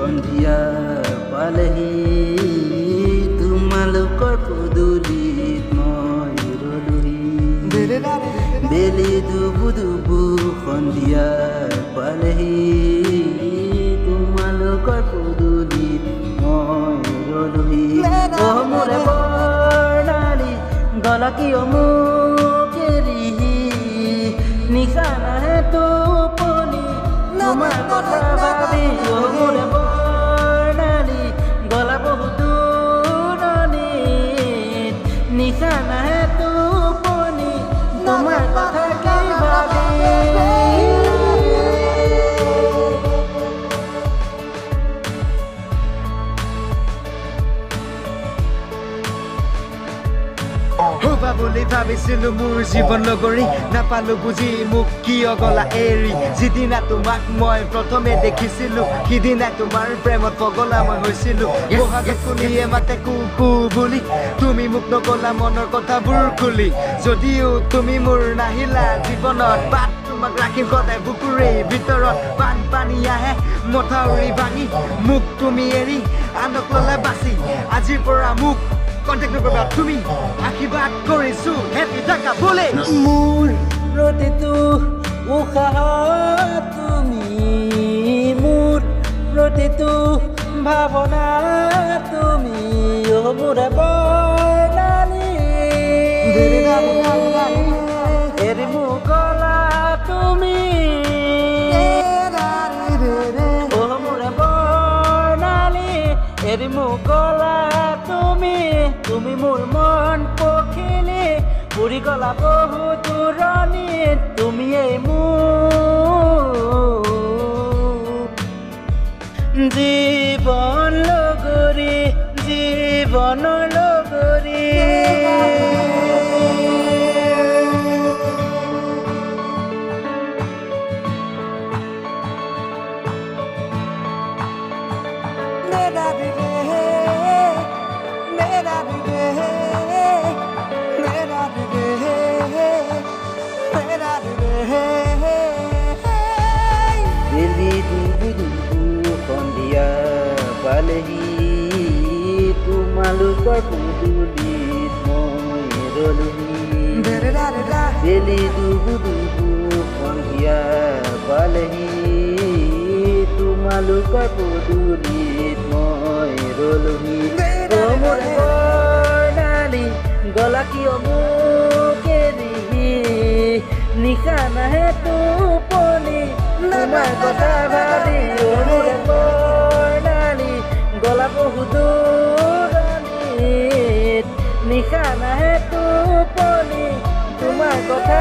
সন্ধিয়া পালেহি তোমালোকৰ পদূলিত মই ৰলোহি বেলি দুবু দুবু সন্ধিয়া পালেহি তোমালোকৰ পদূলিত মই ৰলোহি মোৰে বৰ্ণালী গলকি মোক এৰি নিশা নাহে টোপনি তোমাৰ কথা ভাবি মোৰে বৰ্ণালী গলা বহু দূৰণিত নিশা নাহে টোপনি তোমাৰ কথা কি ভাবি হবা বুলি ভাবিছিলো মোৰ জীৱন লগৰী নাপালো বুজি মোক কিয় গলা এৰি যিদিনা তোমাক মই প্ৰথমে দেখিছিলো সিদিনা তোমাৰ প্ৰেমত পগলা মই হৈছিলো বহাগত শুনিয়ে মাতে কুকু বুলি তুমি মোক নকলা মনৰ কথাবোৰ খুলি যদিও তুমি মোৰ নাহিলা জীৱনত বাট তোমাক ৰাখিম সদায় বুকুৰে ভিতৰত বানপানী আহে মথাউৰি ভাঙি মোক তুমি এৰি আনক ললা বাচি আজিৰ পৰা মোক কণ্টেক্ট নকৰিবা তুমি আশীৰ্বাদ কৰিছো হেপী থাকা বোলে মোৰ প্ৰতিটো উশাহ তুমি মোৰ প্ৰতিটো ভাৱনা তুমি মোৰে বৰ্ণালী এৰি মোক গলা তুমি মোৰে বৰ্ণালী এৰি মোক গলা তুমি মোৰ মন পখিলি উৰি গলা বহু দূৰণিত তুমিয়েই মোৰ জীৱন লগৰী জীৱনৰ লগৰী বেলি দুবু দুবু সন্ধিয়া পালেহি তোমালোকৰ পদূলিত মই ৰলোহি বেলি দুবু দুবু সন্ধিয়া পালেহি তোমালোকৰ পদূলিত মই ৰলোহি মোৰে বৰ্ণালী গলা কিয় মোক এৰি নিশা নাহে টোপনি তোমাৰ কথা ভাবি মোৰে বৰ্ণালী গলা বহু দূৰণিত নিশা নাহে টোপনি তোমাৰ কথা